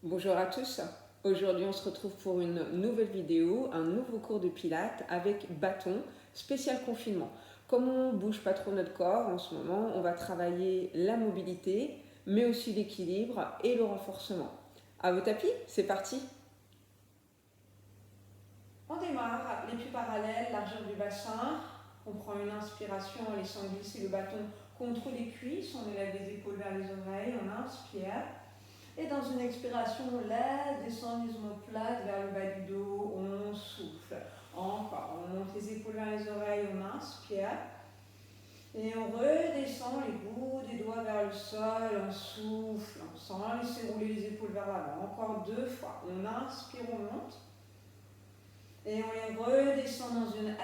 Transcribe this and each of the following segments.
Bonjour à tous, aujourd'hui on se retrouve pour une nouvelle vidéo, un nouveau cours de pilates avec bâton spécial confinement. Comme on ne bouge pas trop notre corps en ce moment, on va travailler la mobilité, mais aussi l'équilibre et le renforcement. À vos tapis, c'est parti! On démarre, les pieds parallèles, largeur du bassin. On prend une inspiration en laissant glisser le bâton contre les cuisses, on élève les épaules vers les oreilles, on inspire. Et dans une expiration, on lève, descend les omoplates vers le bas du dos, on souffle. Encore, on monte les épaules vers les oreilles, on inspire. Et on redescend les bouts des doigts vers le sol, on souffle, sans laisser rouler les épaules vers l'avant. Encore 2 fois, on inspire, on monte. Et on les redescend dans une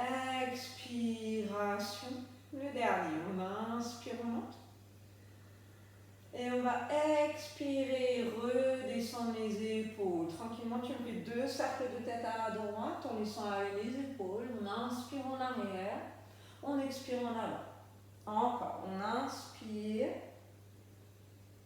expiration. Le dernier, on inspire, on monte. Et on va expirer, redescendre les épaules. Tranquillement, tu me fais 2 cercles de tête à la droite en laissant aller les épaules. On inspire en arrière, on expire en avant. Encore, on inspire.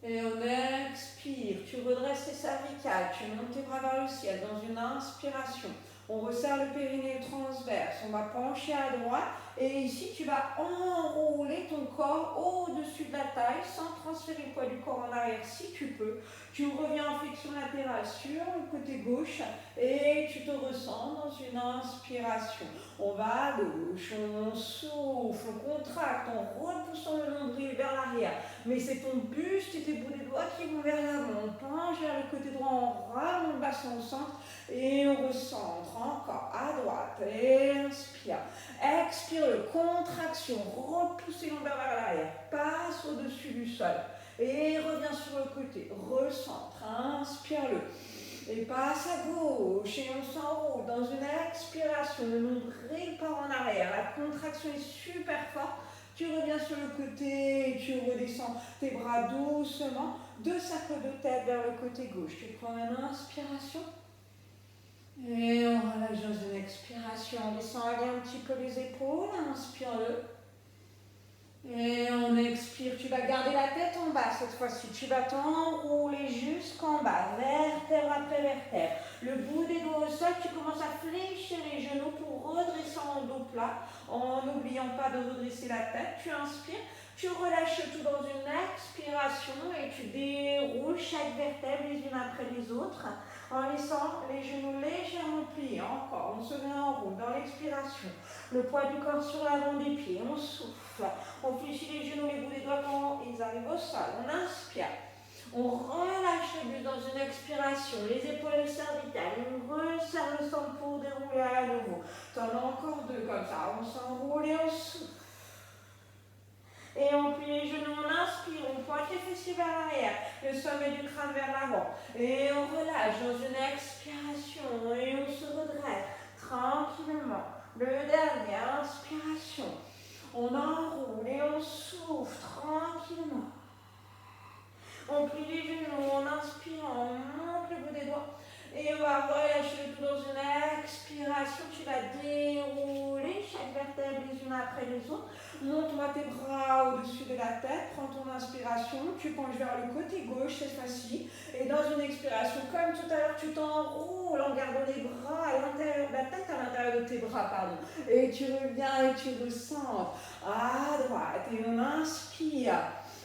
Et on expire. Tu redresses les cervicales, tu montes tes bras vers le ciel dans une inspiration. On resserre le périnée transverse, on va pencher à droite et ici tu vas enrouler ton corps au-dessus de la taille sans transférer le poids du corps en arrière si tu peux. Tu reviens en flexion latérale sur le côté gauche et tu te ressens dans une inspiration. On va à gauche, on souffle, on contracte, on repoussant le nombril vers l'arrière. Mais c'est ton buste et tes bouts des doigts qui vont vers l'avant. On penche vers le côté droit, on rame le bassin au centre et on recentre. Encore à droite, inspire. Expire, contraction, repoussez l'ombre vers l'arrière. Passe au-dessus du sol et reviens sur le côté. Recentre, inspire-le. Et passe à gauche et on s'enroule dans une expiration. Le nombril part en arrière. La contraction est super forte. Tu reviens sur le côté, tu redescends tes bras doucement. 2 cercles de tête vers le côté gauche. Tu prends une inspiration. Et on relâche dans une expiration. On descend aller un petit peu les épaules. Inspire-le. Et on expire. Tu vas garder la tête en bas cette fois-ci. Tu vas t'enrouler jusqu'en bas. Vertèbre après vertèbre. Le bout des doigts au sol. Tu commences à fléchir les genoux pour redresser en dos plat. En n'oubliant pas de redresser la tête. Tu inspires. Tu relâches tout dans une expiration et tu déroules chaque vertèbre les unes après les autres en laissant les genoux légèrement pliés. Encore, on se met en roule dans l'expiration. Le poids du corps sur l'avant des pieds, on souffle. On fléchit les genoux, les bouts des doigts quand ils arrivent au sol. On inspire. On relâche le buste dans une expiration, les épaules cervicales, on resserre le centre pour dérouler à nouveau. T'en as encore 2 comme ça, on s'enroule et on souffle. Et on plie les genoux, on inspire, on pointe les fessiers vers l'arrière, le sommet du crâne vers l'avant. Et on relâche dans une expiration et on se redresse tranquillement. Le dernier, inspiration. On enroule et on souffle tranquillement. On plie les genoux, on inspire, on monte le bout des doigts. Et on va relâcher le tout dans une expiration. Tu vas dérouler chaque vertèbre les unes après les autres. Monte-moi tes bras au-dessus de la tête. Prends ton inspiration. Tu penches vers le côté gauche cette fois-ci. Et dans une expiration, comme tout à l'heure, tu t'enroules en gardant les bras à l'intérieur de la tête, à l'intérieur de tes bras, pardon. Et tu reviens et tu recentres à droite. Et on inspire.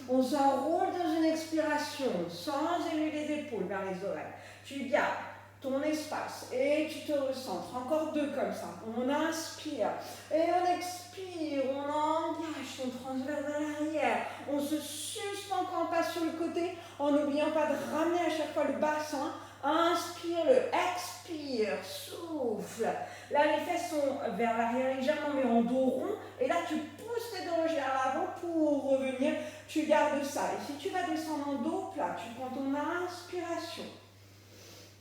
On s'enroule dans une expiration sans élever les épaules vers les oreilles. Tu gardes ton espace et tu te recentres. Encore 2 comme ça. On inspire et on expire. On engage ton transverse vers l'arrière. On se suspend quand on passe sur le côté en n'oubliant pas de ramener à chaque fois le bassin. Inspire-le, expire, souffle. Là, les fesses sont vers l'arrière légèrement, mais en dos rond. Et là, tu pousses tes deux hanches vers l'avant pour revenir. Tu gardes ça. Et si tu vas descendre en dos plat, tu prends ton inspiration.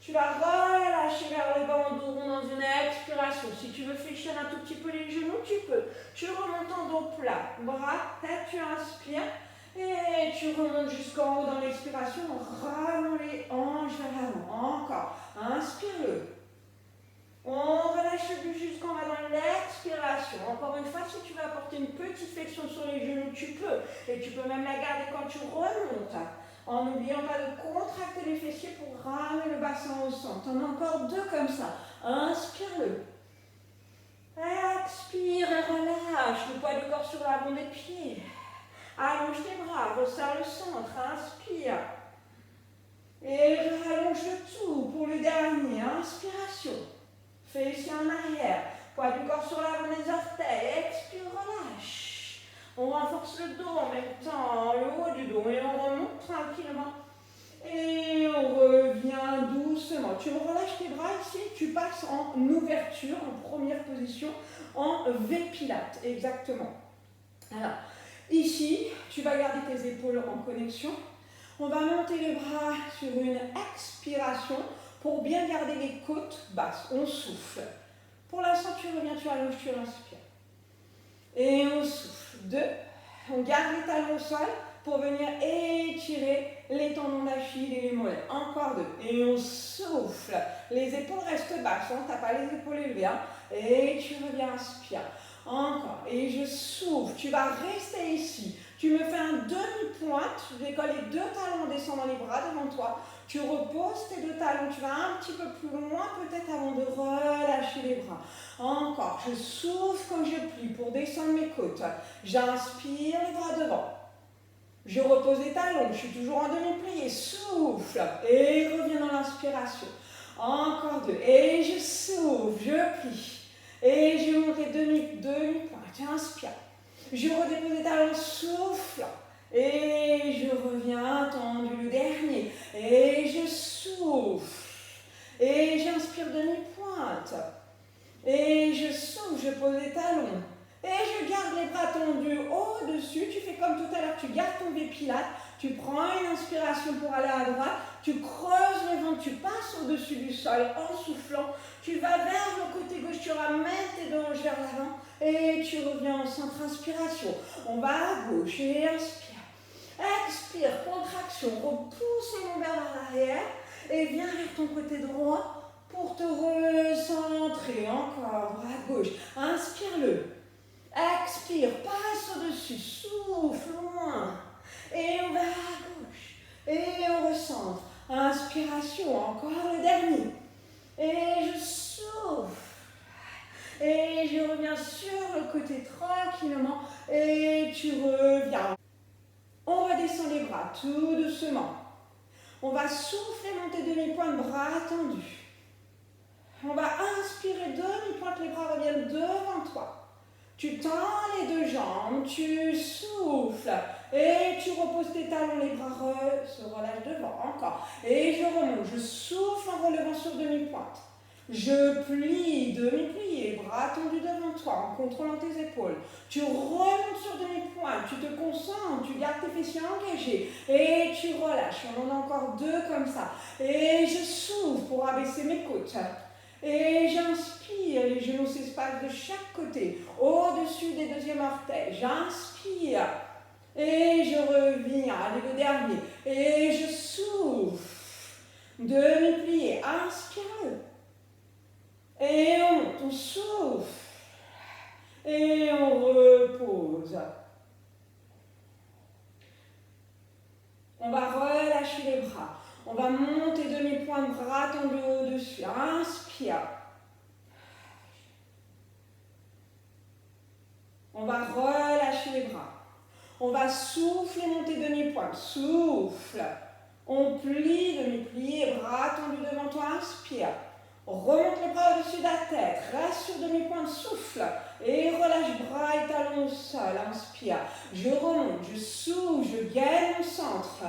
Tu vas relâcher vers le bas en dos rond dans une expiration. Si tu veux fléchir un tout petit peu les genoux, tu peux. Tu remontes en dos plat. Bras, tête, tu inspires. Et tu remontes jusqu'en haut dans l'expiration. Ramène les hanches vers l'avant. Encore. Inspire-le. On relâche le buste jusqu'en bas dans l'expiration. Encore une fois, si tu veux apporter une petite flexion sur les genoux, tu peux. Et tu peux même la garder quand tu remontes. En n'oubliant pas de contracter les fessiers pour ramener bassin au centre. T'en as encore 2 comme ça. Inspire-le. Expire et relâche. Le poids du corps sur l'avant des pieds. Allonge tes bras, resserre le centre. Inspire. Et rallonge le tout pour le dernier. Inspiration. Fessiers en arrière. Poids du corps sur l'avant des orteils. Expire, relâche. On renforce le dos en même temps, le haut du dos. Et on remonte tranquillement. Et on revient doucement. Tu relâches tes bras ici. Tu passes en ouverture, en première position, en V-Pilates. Exactement. Alors, ici, tu vas garder tes épaules en connexion. On va monter les bras sur une expiration pour bien garder les côtes basses. On souffle. Pour l'instant, tu reviens, tu allonges, tu inspires. Et on souffle. 2. On garde les talons au sol pour venir étirer les tendons d'Achille et les mollets. Encore 2. Et on souffle. Les épaules restent basses. Tu n'as pas les épaules élevées. Hein. Et tu reviens, inspire. Encore. Et je souffle. Tu vas rester ici. Tu me fais un demi-pointe. Je décolle les 2 talons en descendant les bras devant toi. Tu reposes tes 2 talons. Tu vas un petit peu plus loin peut-être avant de relâcher les bras. Encore. Je souffle quand je plie pour descendre mes côtes. J'inspire les bras devant. Je repose les talons. Je suis toujours en demi-plié. Souffle. Et reviens dans l'inspiration. Encore 2. Et je souffle. Je plie. Et je monte les demi-pointes. J'inspire. Je redépose les talons, souffle. Et je reviens tendu le dernier. Et je souffle. Et j'inspire demi-pointe. Et je souffle, je pose les talons. Et je garde les bras tendus au-dessus. Tu fais comme tout à l'heure, tu gardes ton V-Pilates. Tu prends une inspiration pour aller à droite. Tu creuses le ventre, tu passes au-dessus du sol en soufflant. Tu vas vers le côté gauche, tu ramènes tes deux hanches vers l'avant. Et tu reviens en centre, inspiration. On va à gauche et inspire. Expire, contraction. Repousse les lombaires vers l'arrière. Et viens vers ton côté droit pour te recentrer. Encore, bras à gauche. Inspire-le. Expire, passe au-dessus. Souffle loin. Et on va à gauche. Et on recentre. Inspiration, encore le dernier. Et je souffle. Et je reviens sur le côté tranquillement. Et tu reviens. On redescend les bras tout doucement. On va souffler, monter demi-pointe, bras tendus. On va inspirer demi-pointe, les bras reviennent devant toi. Tu tends les 2 jambes, tu souffles. Et tu reposes tes talons, les bras se relâchent devant. Encore. Et je remonte. Je souffle en relevant sur demi-pointe. Je plie, demi-plié, bras tendus devant toi, en contrôlant tes épaules. Tu remontes sur demi-pointe, tu te concentres, tu gardes tes fessiers engagés. Et tu relâches. On en a encore 2 comme ça. Et je souffle pour abaisser mes côtes. Et j'inspire, les genoux s'espacent de chaque côté, au-dessus des 2e orteils. J'inspire. Et je reviens, allez le dernier. Et je souffle. Demi-plié, inspire. Et on monte, on souffle. Et on repose. On va relâcher les bras. On va monter demi-pointe, bras tendus au-dessus. Inspire. On va relâcher les bras. On va souffler, monter demi-pointe. Souffle. On plie, demi-plié, bras tendus devant toi. Inspire. Remonte les bras au-dessus de la tête. Reste sur demi-pointe. Souffle. Et relâche bras et talons au sol. Inspire. Je remonte, je souffle, je gagne mon centre.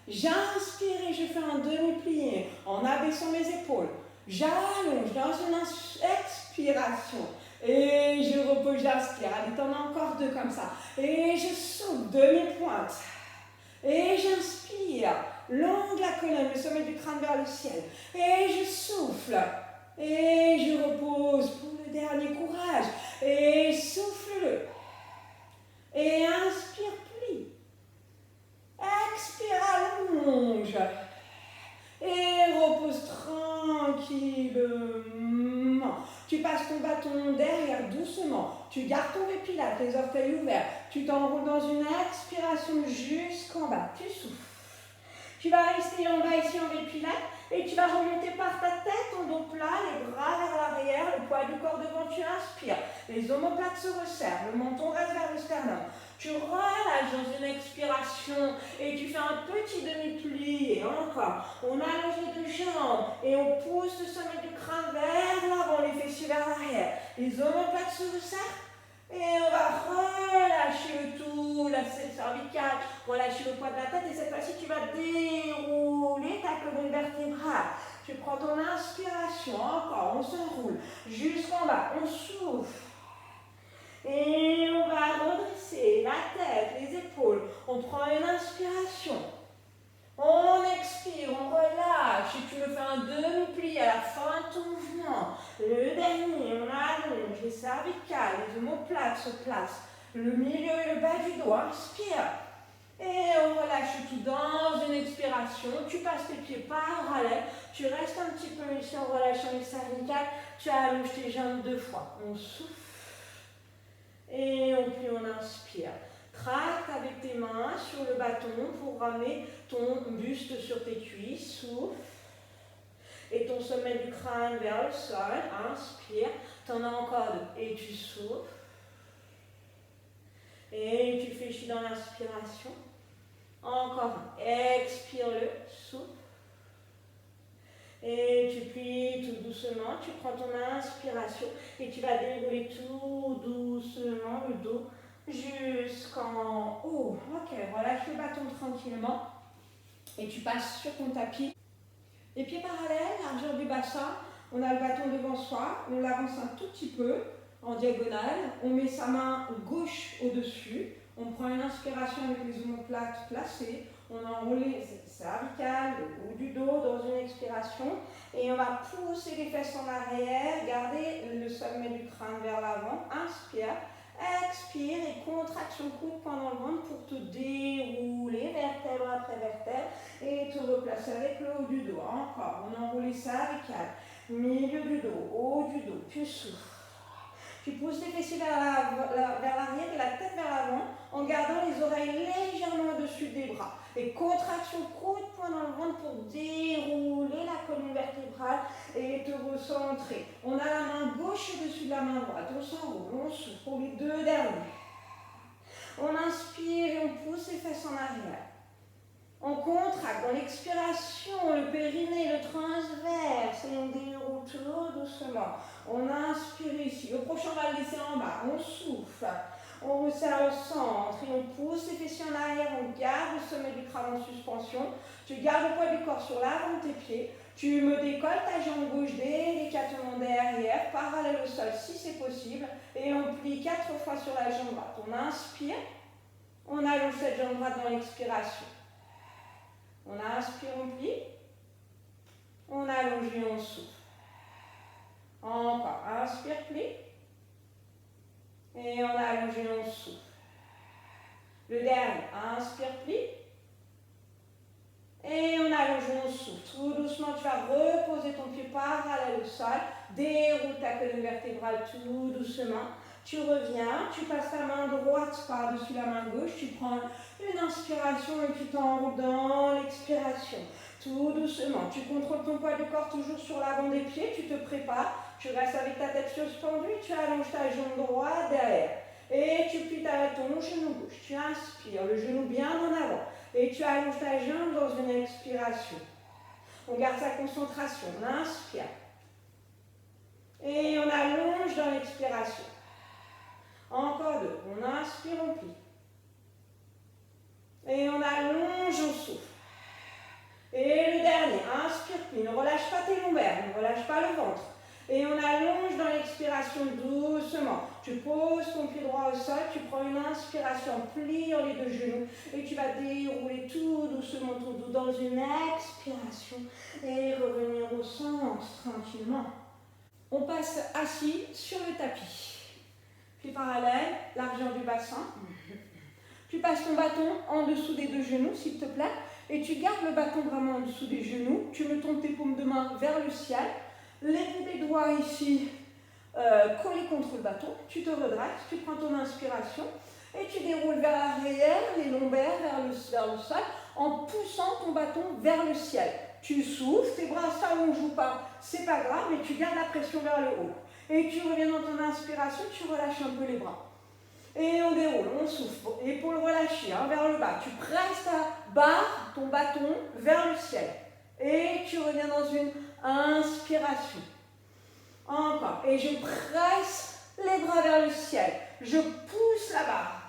J'inspire et je fais un demi-plié en abaissant mes épaules. J'allonge dans une expiration. Et je repose, j'inspire. Allez, t'en as encore 2 comme ça. Et je souffle, demi-pointe. Et j'inspire. Longue la colonne, le sommet du crâne vers le ciel. Et je souffle. Et je repose pour le dernier courage. Et souffle-le. Et inspire, plie. Expire, allonge. Et repose tranquillement. Tu passes ton bâton derrière doucement. Tu gardes ton V-Pilates, les orteils ouverts. Tu t'enroules dans une expiration jusqu'en bas. Tu souffles. Tu vas rester en bas ici en V-Pilates et tu vas remonter par poids du corps devant, tu inspires. Les omoplates se resserrent, le menton reste vers le sternum. Tu relâches dans une expiration et tu fais un petit demi-pli. Et encore, on allonge les deux jambes et on pousse le sommet du crâne vers l'avant, les fessiers vers l'arrière. Les omoplates se resserrent. Et on va relâcher le tout, la cervicale, relâcher le poids de la tête et cette fois-ci tu vas dérouler ta colonne vertébrale. Tu prends ton inspiration, encore, on s'enroule jusqu'en bas, on souffle. Et on va redresser la tête, les épaules, on prend une inspiration. On expire, on relâche et tu me fais un demi-pli à la fin de ton mouvement. Le dernier, on allonge les cervicales, les omoplates se placent. Le milieu et le bas du dos, inspire. Et on relâche tout dans une expiration. Tu passes tes pieds parallèles. Tu restes un petit peu ici en relâchant les cervicales. Tu allonges tes jambes 2 fois. On souffle. Et on plie, on inspire. Tracte avec tes mains sur le bâton pour ramener ton buste sur tes cuisses. Souffle. Et ton sommet du crâne vers le sol. Inspire. Tu en as encore 2. Et tu souffles. Et tu fléchis dans l'inspiration. Encore un. Expire-le. Souffle. Et tu plies tout doucement. Tu prends ton inspiration et tu vas dérouler tout doucement le dos jusqu'en haut. Ok, relâche le bâton tranquillement. Et tu passes sur ton tapis. Les pieds parallèles, largeur du bassin. On a le bâton devant soi. On l'avance un tout petit peu en diagonale. On met sa main gauche au-dessus. On prend une inspiration avec les omoplates placées. On enroule les cervicales, le haut du dos dans une expiration. Et on va pousser les fesses en arrière. Garder le sommet du crâne vers l'avant. Inspire. Expire et contraction coude pendant le ventre pour te dérouler vertèbre après vertèbre et te replacer avec le haut du dos. Encore, on enroule les cervicales, milieu du dos, haut du dos, tu souffles. Tu pousses les fessiers vers l'arrière et la tête vers l'avant en gardant les oreilles légèrement au-dessus des bras. Et contraction coude, poing dans le ventre pour dérouler la colonne vertébrale et te recentrer. On a la main gauche au-dessus de la main droite. On s'enroule, on souffle pour les 2 derniers. On inspire et on pousse les fesses en arrière. On contracte dans l'expiration, le périnée, le transverse et on déroule tout doucement. On inspire ici. Le prochain, on va le laisser en bas. On souffle. On resserre le centre et on pousse les fessiers en arrière. On garde le sommet du crâne en suspension. Tu gardes le poids du corps sur l'avant de tes pieds. Tu me décolles ta jambe gauche délicatement derrière, parallèle au sol si c'est possible. Et on plie 4 fois sur la jambe droite. On inspire. On allonge cette jambe droite dans l'expiration. On inspire, on plie. On allonge et on souffle. Encore. Inspire, plie. Et on allonge et on souffle. Le dernier. Inspire, plie. Et on allonge et on souffle. Tout doucement, tu vas reposer ton pied parallèle au sol. Déroule ta colonne vertébrale tout doucement. Tu reviens, tu passes ta main droite par-dessus la main gauche, tu prends une inspiration et tu t'enroules dans l'expiration. Tout doucement, tu contrôles ton poids du corps toujours sur l'avant des pieds, tu te prépares, tu restes avec ta tête suspendue, tu allonges ta jambe droite derrière. Et tu plies ton genou gauche, tu inspires, le genou bien en avant. Et tu allonges ta jambe dans une expiration. On garde sa concentration, on inspire. Et on allonge dans l'expiration. Encore 2. On inspire, on plie. Et on allonge, on souffle. Et le dernier, inspire, plie. Ne relâche pas tes lombaires, ne relâche pas le ventre. Et on allonge dans l'expiration doucement. Tu poses ton pied droit au sol, tu prends une inspiration, pliant les 2 genoux. Et tu vas dérouler tout doucement ton dos dans une expiration. Et revenir au centre tranquillement. On passe assis sur le tapis. Pieds parallèles, largeur du bassin. Tu passes ton bâton en dessous des 2 genoux, s'il te plaît. Et tu gardes le bâton vraiment en dessous des genoux. Tu me tournes tes paumes de main vers le ciel. Les bouts des doigts ici collés contre le bâton. Tu te redresses, tu prends ton inspiration. Et tu déroules vers l'arrière, les lombaires vers le sol, en poussant ton bâton vers le ciel. Tu souffles, tes bras s'allongent ou pas, c'est pas grave, mais tu gardes la pression vers le haut. Et tu reviens dans ton inspiration, tu relâches un peu les bras. Et on déroule, on souffle. Épaule relâchée, hein, vers le bas. Tu presses ta barre, ton bâton, vers le ciel. Et tu reviens dans une inspiration. Encore. Et je presse les bras vers le ciel. Je pousse la barre.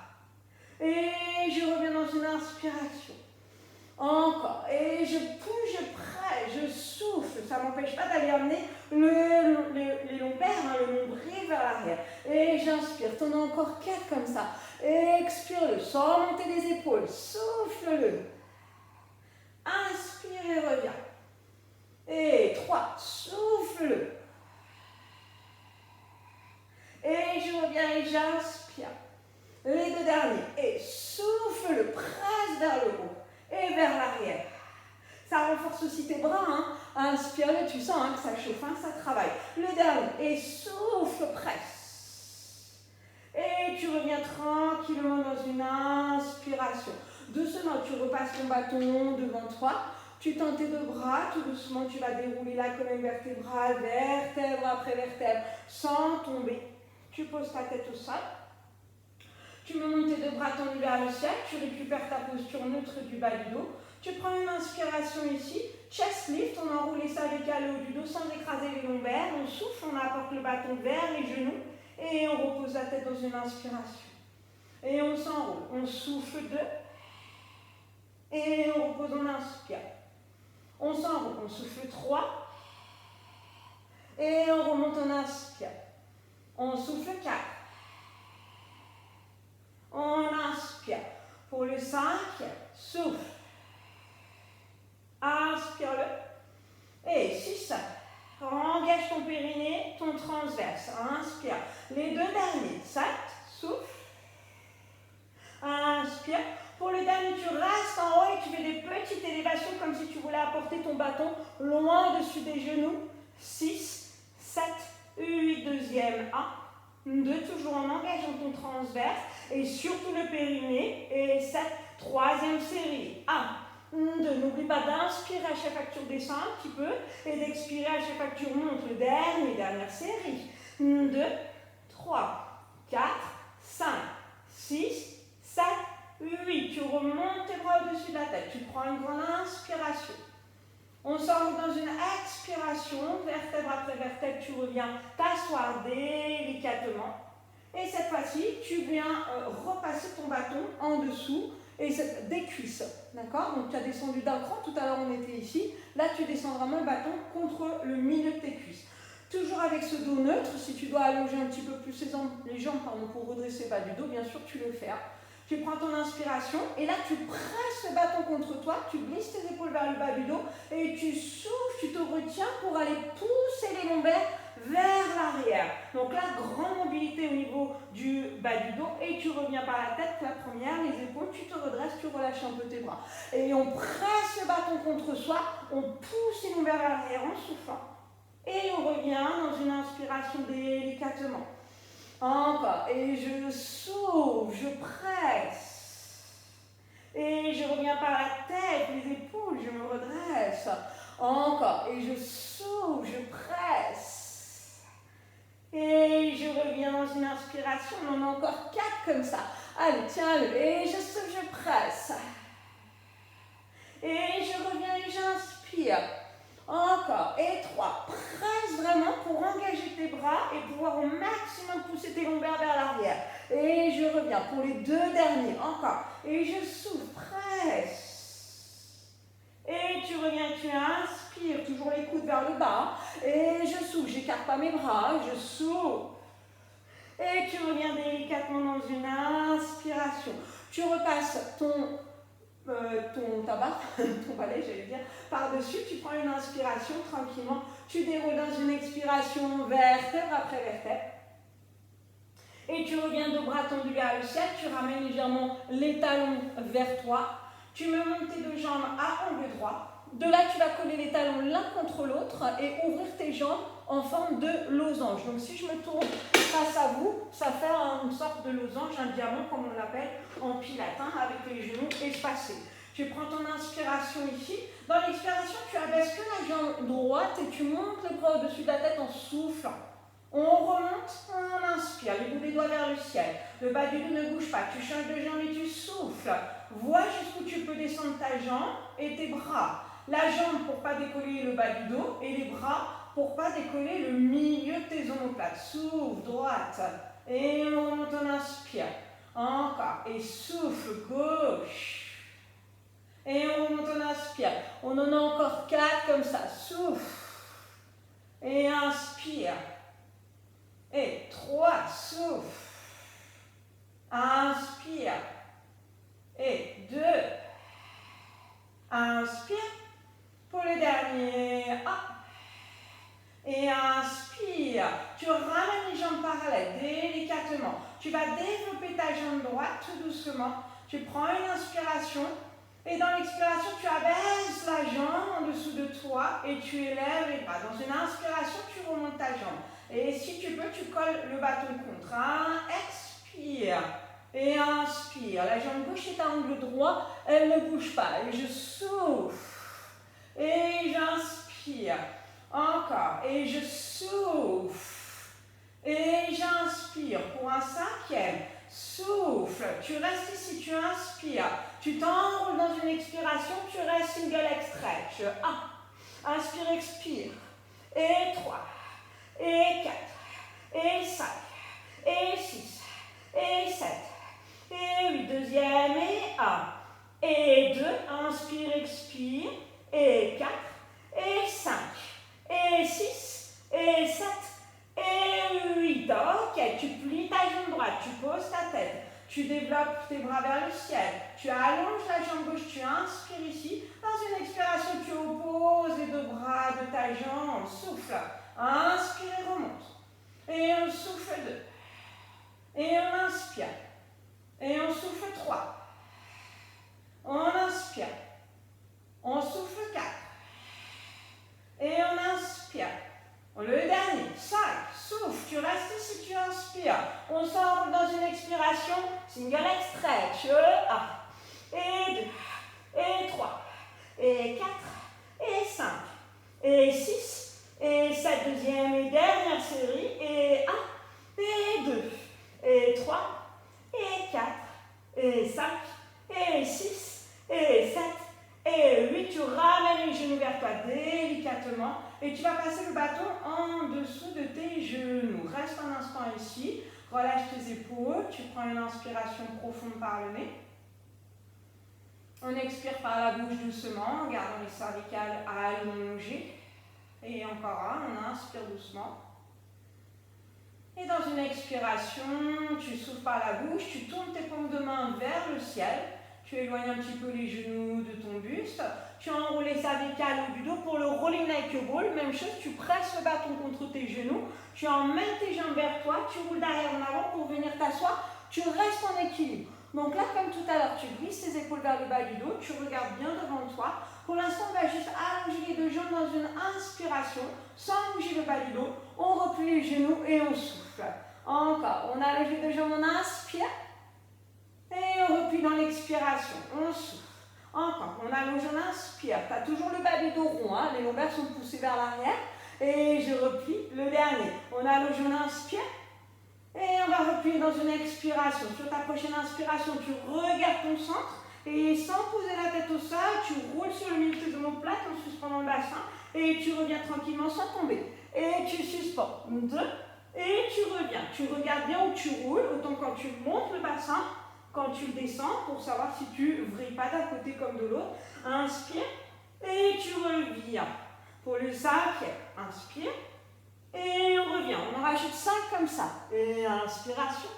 Et je reviens dans une inspiration. Encore. Et je pousse, je presse, je souffle. Ça ne m'empêche pas d'aller amener les lombaires, hein, le nombril vers l'arrière. Et j'inspire. T'en as encore 4 comme ça. Expire-le. Sans monter les épaules. Souffle-le. Inspire et reviens. Et 3. Souffle-le. Et je reviens et j'inspire. Les 2 derniers. Et souffle, presse vers le haut et vers l'arrière. Ça renforce aussi tes bras. Hein. Inspire-le, tu sens hein, que ça chauffe, hein, ça travaille. Le dernier. Et souffle, presse. Et tu reviens tranquillement dans une inspiration. Doucement, tu repasses ton bâton devant toi. Tu tends tes 2 bras. Tout doucement, tu vas dérouler la colonne vertébrale, vertèbre après vertèbre, sans tomber. Tu poses ta tête au sol. Tu me montes tes 2 bras tendus vers le ciel. Tu récupères ta posture neutre du bas du dos. Tu prends une inspiration ici. Chest lift. On enroule les cervicales au haut du dos sans écraser les lombaires. On souffle. On apporte le bâton vers les genoux. Et on repose la tête dans une inspiration. Et on s'enroule. On souffle 2. Et on repose, on inspire. On s'enroule. On souffle 3. Et on remonte, on inspire. On souffle 4. On inspire. Pour le 5, souffle. Inspire-le. Et 6. Engage ton périnée, ton transverse. Inspire. Les 2 derniers. 7. Souffle. Inspire. Pour le dernier, tu restes en haut et tu fais des petites élévations comme si tu voulais apporter ton bâton loin au-dessus des genoux. 6, 7, 8, deuxième. 1, 2, toujours en engageant ton transverse et surtout le périnée. Et 7, troisième série. 1, 2, n'oublie pas d'inspirer à chaque fois que tu redescends un petit peu et d'expirer à chaque fois que tu remontes. Le dernière série. 2, 3, 4, 5, 6, 7, 8. Tu remontes tes bras au-dessus de la tête. Tu prends une grande inspiration. On sort dans une expiration, vertèbre après vertèbre, tu reviens t'asseoir délicatement. Et cette fois-ci, tu viens repasser ton bâton en dessous et des cuisses. D'accord? Donc tu as descendu d'un cran, tout à l'heure on était ici. Là, tu descends vraiment le bâton contre le milieu de tes cuisses. Toujours avec ce dos neutre, si tu dois allonger un petit peu plus les jambes pour redresser le bas du dos, bien sûr tu le fais. Tu prends ton inspiration et là tu presses le bâton contre toi, tu glisses tes épaules vers le bas du dos et tu souffles, tu te retiens pour aller pousser les lombaires vers l'arrière. Donc là, grande mobilité au niveau du bas du dos et tu reviens par la tête, la première, les épaules, tu te redresses, tu relâches un peu tes bras. Et on presse le bâton contre soi, on pousse les lombaires vers l'arrière en soufflant. Et on revient dans une inspiration délicatement. Encore, et je souffle, je presse. Et je reviens par la tête, les épaules, je me redresse. Encore, et je souffle, je presse. Et je reviens dans une inspiration, on en a encore 4 comme ça. Allez, tiens-le, et je souffle, je presse. Et je reviens et j'inspire. Encore, et 3, presse vraiment pour engager tes bras et pouvoir au maximum pousser tes lombaires vers l'arrière. Et je reviens pour les 2 derniers, encore, et je souffle, presse. Et tu reviens, tu inspires, toujours les coudes vers le bas, et je souffle, j'écarte pas mes bras, je souffle. Et tu reviens délicatement dans une inspiration. Tu repasses ton tabac, ton balai, j'allais dire, par-dessus, tu prends une inspiration tranquillement, tu déroules dans une expiration vertèbre après vertèbre. Et tu reviens de bras tendus vers le ciel, tu ramènes légèrement les talons vers toi, tu me montes tes 2 jambes à angle droit. De là, tu vas coller les talons l'un contre l'autre et ouvrir tes jambes en forme de losange. Donc si je me tourne face à vous, ça fait une sorte de losange, un diamant comme on l'appelle en pilates, avec les genoux espacés. Tu prends ton inspiration ici. Dans l'expiration, tu abaisses que la jambe droite et tu montes les bras au-dessus de la tête en soufflant. On remonte, on inspire, les bouts des doigts vers le ciel. Le bas du dos ne bouge pas, tu changes de jambe et tu souffles. Vois jusqu'où tu peux descendre ta jambe et tes bras. La jambe pour ne pas décoller le bas du dos et les bras pour ne pas décoller le milieu de tes omoplates. Souffle, droite. Et on remonte, on inspire. Encore. Et souffle, gauche. Et on remonte, on inspire. On en a encore 4 comme ça. Souffle. Et inspire. Et 3, souffle. Inspire. Et 2. Inspire. Pour le dernier. Et inspire. Tu ramènes les jambes parallèles délicatement. Tu vas développer ta jambe droite tout doucement. Tu prends une inspiration. Et dans l'expiration, tu abaisses la jambe en dessous de toi et tu élèves les bras. Dans une inspiration, tu remontes ta jambe. Et si tu peux, tu colles le bâton contre. Expire. Et inspire. La jambe gauche est à angle droit. Elle ne bouge pas. Et je souffle. Et j'inspire. Encore. Et je souffle. Et j'inspire. Pour un 5e. Souffle. Tu restes ici. Tu inspires. Tu t'enroules dans une expiration. Tu restes single leg stretch. 1. Inspire, expire. Et 3. Et 4. Et 5. Et 6. Et 7. Et 8. Deuxième. Et 1. Et 2. Inspire, expire. Et 4. Et 5. Et 6. Et 7. Et 8. Ok, tu plies ta jambe droite. Tu poses ta tête. Tu développes tes bras vers le ciel. Tu allonges la jambe gauche. Tu inspires ici. Dans une expiration, tu opposes les 2 bras de ta jambe. Souffle. Inspire et remonte. Et on souffle 2. Et on inspire. Et on souffle 3. On inspire. On souffle 4. Et on inspire. Le dernier. 5. Souffle. Tu restes ici, tu inspires. On s'enroule dans une expiration. Single leg stretch. 1. Et 2. Et 3. Et 4. Et 5. Et 6. Et 7, deuxième et dernière série. Et 1. Et 2. Et 3. Et 4. Et 5. Et 6. Et 7. Et 8. Tu ramènes les genoux vers toi délicatement. Et tu vas passer le bâton en dessous de tes genoux. Reste un instant ici. Relâche tes épaules. Tu prends une inspiration profonde par le nez. On expire par la bouche doucement, en gardant les cervicales allongées. Et encore un, on inspire doucement. Et dans une expiration, tu souffles par la bouche, tu tournes tes paumes de main vers le ciel. Tu éloignes un petit peu les genoux de ton buste. Tu enroules les cervicales au bout du dos pour le rolling like ball. Même chose, tu presses le bâton contre tes genoux. Tu emmènes tes jambes vers toi. Tu roules derrière en avant pour venir t'asseoir. Tu restes en équilibre. Donc là, comme tout à l'heure, tu glisses tes épaules vers le bas du dos. Tu regardes bien devant toi. Pour l'instant, on va juste allonger les 2 jambes dans une inspiration, sans bouger le bas du dos. On replie les genoux et on souffle. Encore, on allonge les 2 jambes, on inspire. Et on replie dans l'expiration, on souffle. Encore, on allonge, on inspire. Tu as toujours le bas du dos rond, hein? Les lombaires sont poussés vers l'arrière. Et je replie le dernier. On allonge, on inspire. Et on va replier dans une expiration. Sur ta prochaine inspiration, tu regardes ton centre. Et sans poser la tête au sol, tu roules sur le milieu de tes omoplates en suspendant le bassin. Et tu reviens tranquillement sans tomber. Et tu suspends. 2. Et tu reviens. Tu regardes bien où tu roules, autant quand tu montes le bassin, quand tu le descends, pour savoir si tu ne vrilles pas d'un côté comme de l'autre. Inspire. Et tu reviens. Pour le 5, inspire. Et on revient. On en rajoute 5 comme ça. Et inspiration.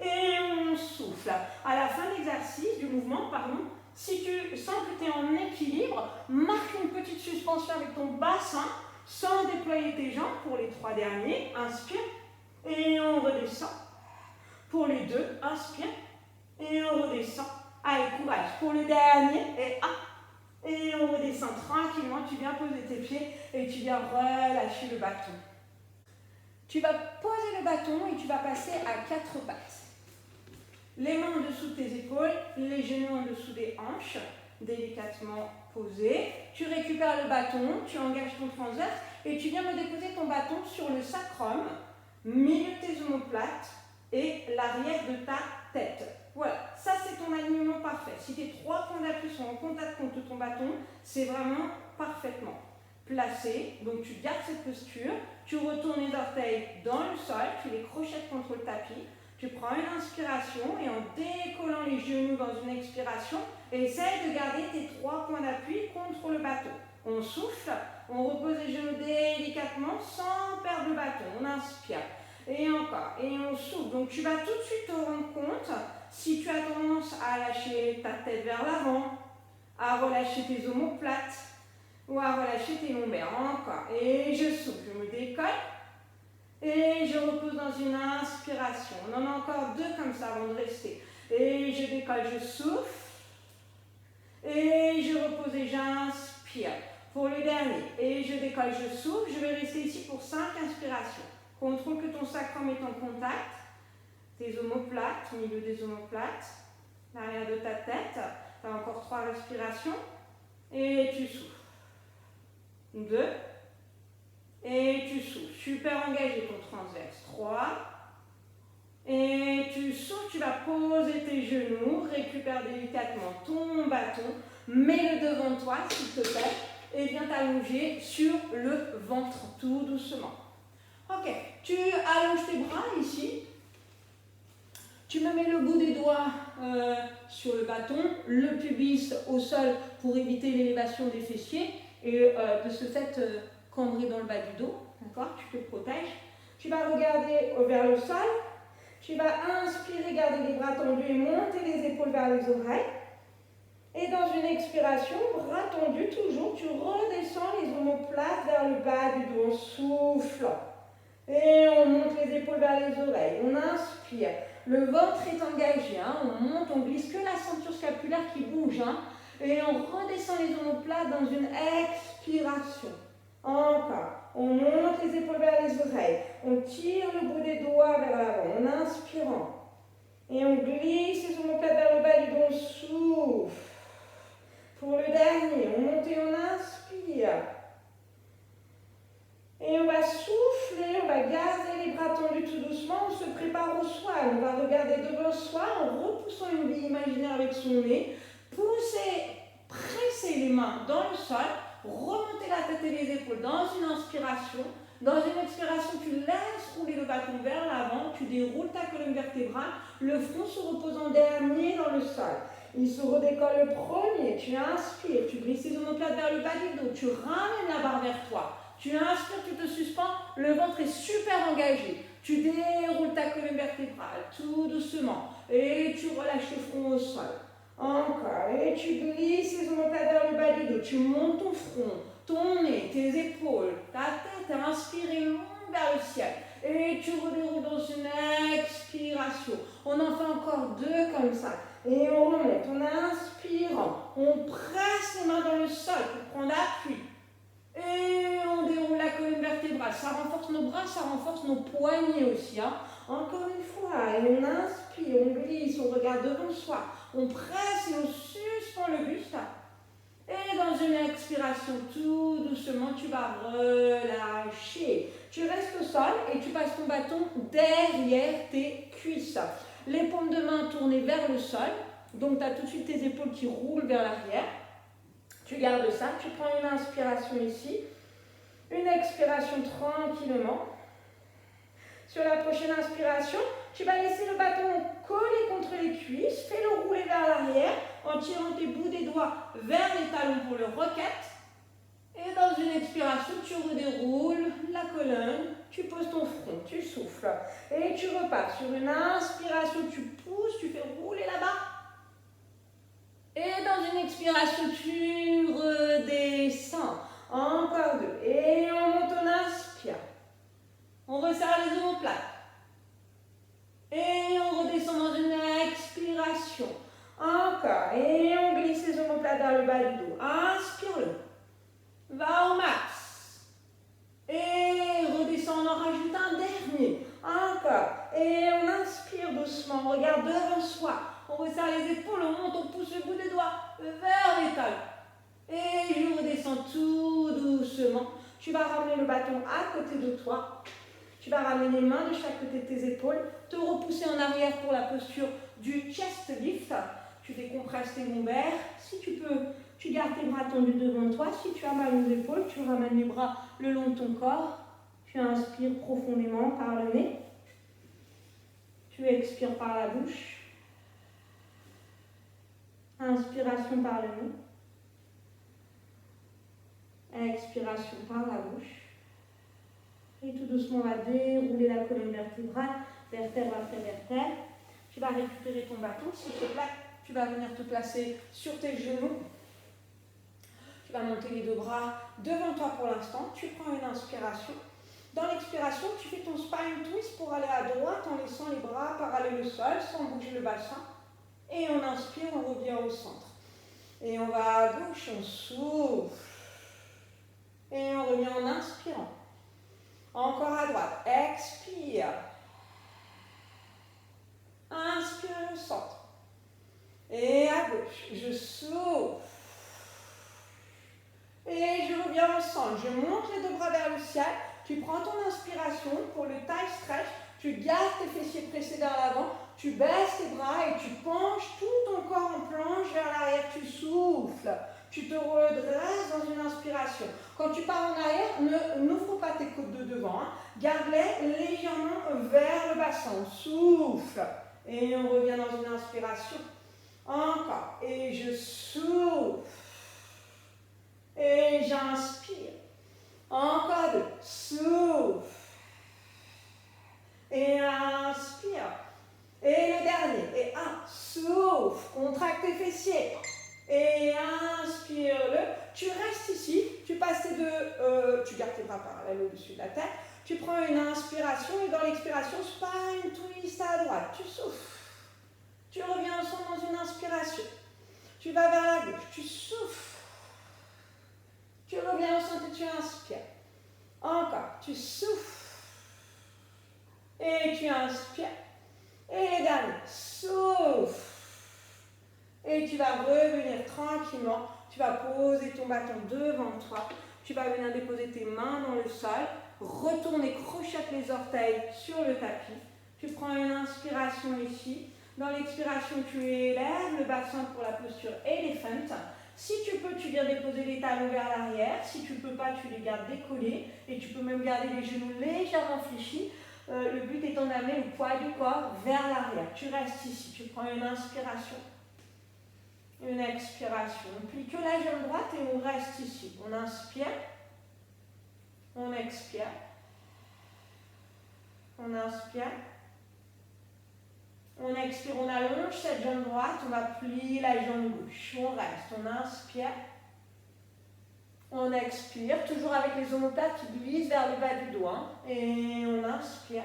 Et on souffle. À la fin de l'exercice, du mouvement, pardon, si tu sens que tu es en équilibre, marque une petite suspension avec ton bassin sans déployer tes jambes pour les 3 derniers. Inspire. Et on redescend. Pour les 2, inspire. Et on redescend. Allez, courage. Pour le dernier. Et 1. Et on redescend tranquillement. Tu viens poser tes pieds et tu viens relâcher le bâton. Tu vas poser le bâton et tu vas passer à 4 pattes. Les mains en dessous de tes épaules, les genoux en dessous des hanches, délicatement posés. Tu récupères le bâton, tu engages ton transverse et tu viens me déposer ton bâton sur le sacrum. milieu de tes omoplates et l'arrière de ta tête. Voilà, ça c'est ton alignement parfait. Si tes 3 points d'appui sont en contact contre ton bâton, c'est vraiment parfaitement placé. Donc tu gardes cette posture, tu retournes les orteils dans le sol, tu les crochettes contre le tapis, tu prends une inspiration et en décollant les genoux dans une expiration, essaye de garder tes 3 points d'appui contre le bâton. On souffle, on repose les genoux délicatement sans perdre le bâton. On inspire. Et encore. Et on souffle. Donc tu vas tout de suite te rendre compte si tu as tendance à lâcher ta tête vers l'avant, à relâcher tes omoplates ou à relâcher tes lombaires. Encore. Et je souffle. Je me décolle. Et je repose dans une inspiration. On en a encore 2 comme ça avant de rester. Et je décolle, je souffle. Et je repose et j'inspire. Pour le dernier. Et je décolle, je souffle. Je vais rester ici pour 5 inspirations. Contrôle que ton sacrum est en contact. Tes omoplates, milieu des omoplates. L'arrière de ta tête. Tu as encore 3 respirations. Et tu souffles. 2. Et tu souffles. Super engagé ton transverse. 3. Et tu souffles, tu vas poser tes genoux, récupère délicatement ton bâton, mets-le devant toi s'il te plaît, et viens t'allonger sur le ventre tout doucement. Ok, tu allonges tes bras ici, tu me mets le bout des doigts sur le bâton, le pubis au sol pour éviter l'élévation des fessiers et de ce fait cambrer dans le bas du dos, d'accord, tu te protèges. Tu vas regarder vers le sol. Tu vas inspirer, garder les bras tendus et monter les épaules vers les oreilles. Et dans une expiration, bras tendus toujours, tu redescends les omoplates vers le bas du dos. On souffle. Et on monte les épaules vers les oreilles. On inspire. Le ventre est engagé. Hein. On monte, on glisse que la ceinture scapulaire qui bouge. Hein. Et on redescend les omoplates dans une expiration. Encore. On monte les épaules vers les oreilles. On tire le bout des doigts vers l'avant en inspirant. Et on glisse les omoplates vers le bas du dos. On souffle. Pour le dernier, on monte et on inspire. Et on va souffler, on va garder les bras tendus tout doucement. On se prépare au swal. On va regarder devant soi en repoussant une bille imaginaire avec son nez. Presser les mains dans le sol. Remonter la tête et les épaules dans une inspiration. Dans une expiration, tu laisses rouler le bâton vers l'avant, tu déroules ta colonne vertébrale, le front se repose en dernier dans le sol. Il se redécolle le premier, tu inspires, tu glisses tes omoplates vers le bas du dos, tu ramènes la barre vers toi. Tu inspires, tu te suspends, le ventre est super engagé. Tu déroules ta colonne vertébrale tout doucement et tu relâches le front au sol. Encore, et tu glisses les omoplates vers le bas du dos, tu montes ton front, ton nez, tes épaules, ta tête, inspire et monte vers le ciel. Et tu redéroules dans une expiration. On en fait encore 2 comme ça. Et on remonte, on inspire, on presse les mains dans le sol pour prendre appui. Et on déroule la colonne vertébrale. Ça renforce nos bras, ça renforce nos poignets aussi. Hein. Encore une fois, et on inspire, on glisse, on regarde devant soi. On presse et on suspend le buste. Et dans une expiration, tout doucement, tu vas relâcher. Tu restes au sol et tu passes ton bâton derrière tes cuisses. Les paumes de main tournées vers le sol. Donc, tu as tout de suite tes épaules qui roulent vers l'arrière. Tu gardes ça. Tu prends une inspiration ici. Une expiration tranquillement. Sur la prochaine inspiration, tu vas laisser le bâton coller contre les cuisses. Fais-le rouler vers l'arrière en tirant tes bouts des doigts vers les talons pour le roquette. Et dans une expiration, tu redéroules la colonne, tu poses ton front, tu souffles. Et tu repars. Sur une inspiration, tu pousses, tu fais rouler la barre. Et dans une expiration, tu redescends. Encore 2. Et on monte, on inspire. On resserre les omoplates. Et on redescend dans une expiration. Encore. Et on glisse les omoplates vers le bas du dos. Inspire-le. Va au max. Et redescend, on en rajoute un dernier. Encore. Et on inspire doucement. On regarde devant soi. On resserre les épaules, on monte, on pousse le bout des doigts vers les talons. Et je redescends tout doucement. Tu vas ramener le bâton à côté de toi. Tu vas ramener les mains de chaque côté de tes épaules, te repousser en arrière pour la posture du chest lift. Tu décompresses tes lombaires. Si tu peux, tu gardes tes bras tendus devant toi. Si tu as mal aux épaules, tu ramènes les bras le long de ton corps. Tu inspires profondément par le nez. Tu expires par la bouche. Inspiration par le nez. Expiration par la bouche. Et tout doucement, on va dérouler la colonne vertébrale, vertèbre après vertèbre. Tu vas récupérer ton bâton, s'il te plaît. Tu vas venir te placer sur tes genoux. Tu vas monter les deux bras devant toi pour l'instant. Tu prends une inspiration. Dans l'expiration, tu fais ton spine twist pour aller à droite en laissant les bras parallèles au sol, sans bouger le bassin. Et on inspire, on revient au centre. Et on va à gauche, on souffle. Et on revient en inspirant. Encore à droite, expire. Inspire au centre. Et à gauche, je souffle. Et je reviens au centre. Je monte les deux bras vers le ciel. Tu prends ton inspiration pour le thigh stretch. Tu gardes tes fessiers pressés vers l'avant. Tu baisses tes bras et tu penches tout ton corps en planche vers l'arrière. Tu souffles. Tu te redresses dans une inspiration. Quand tu pars en arrière, n'ouvre pas tes côtes de devant. Garde-les légèrement vers le bassin. On souffle. Et on revient dans une inspiration. Encore. Et je souffle. Et j'inspire. Encore deux. Souffle. Et inspire. Et le dernier. Et un. Souffle. Contracte tes fessiers. Et inspire-le. Tu restes ici. Tu passes tes deux. Tu gardes tes bras parallèles au-dessus de la tête. Tu prends une inspiration et dans l'expiration, spine twist à droite. Tu souffles. Tu reviens au centre dans une inspiration. Tu vas vers la gauche. Tu souffles. Tu reviens au centre et tu inspires. Encore. Tu souffles. Et tu inspires. Et les derniers. Souffle. Et tu vas revenir tranquillement. Tu vas poser ton bâton devant toi. Tu vas venir déposer tes mains dans le sol. Retourner, crochette les orteils sur le tapis. Tu prends une inspiration ici. Dans l'expiration, tu élèves le bassin pour la posture elephant. Si tu peux, tu viens déposer les talons vers l'arrière. Si tu ne peux pas, tu les gardes décollés. Et tu peux même garder les genoux légèrement fléchis. Le but étant d'amener le poids du corps vers l'arrière. Tu restes ici. Tu prends une inspiration. Une expiration. On plie que la jambe droite et on reste ici. On inspire. On expire. On inspire. On expire, on allonge cette jambe droite, on va plier la jambe gauche. On reste, on inspire. On expire, toujours avec les omoplates qui glissent vers le bas du doigt. Et on inspire.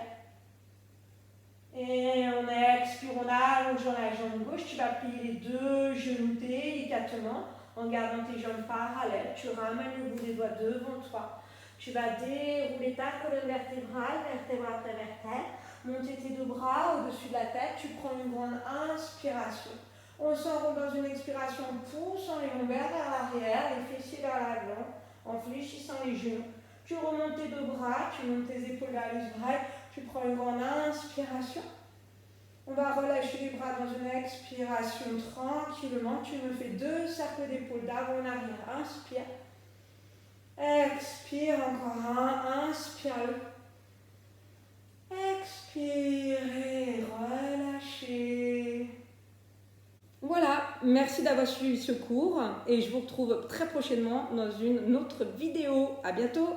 Et on expire, on allonge la jambe gauche. Tu vas plier les deux genoux délicatement en gardant tes jambes parallèles. Tu ramènes le bout des doigts devant toi. Tu vas dérouler ta colonne vertébrale, vertèbre après vertèbre. Monter tes deux bras au-dessus de la tête. Tu prends une grande inspiration. On s'enroule dans une expiration en poussant les lombaires vers l'arrière, les fessiers vers l'avant, en fléchissant les genoux. Tu remontes tes deux bras, tu montes tes épaules vers les oreilles. Tu prends une grande inspiration. On va relâcher les bras dans une expiration tranquillement. Tu me fais deux cercles d'épaules d'avant en arrière. Inspire. Expire encore un. Inspire-le. Expirez, relâchez. Voilà, merci d'avoir suivi ce cours et je vous retrouve très prochainement dans une autre vidéo. À bientôt.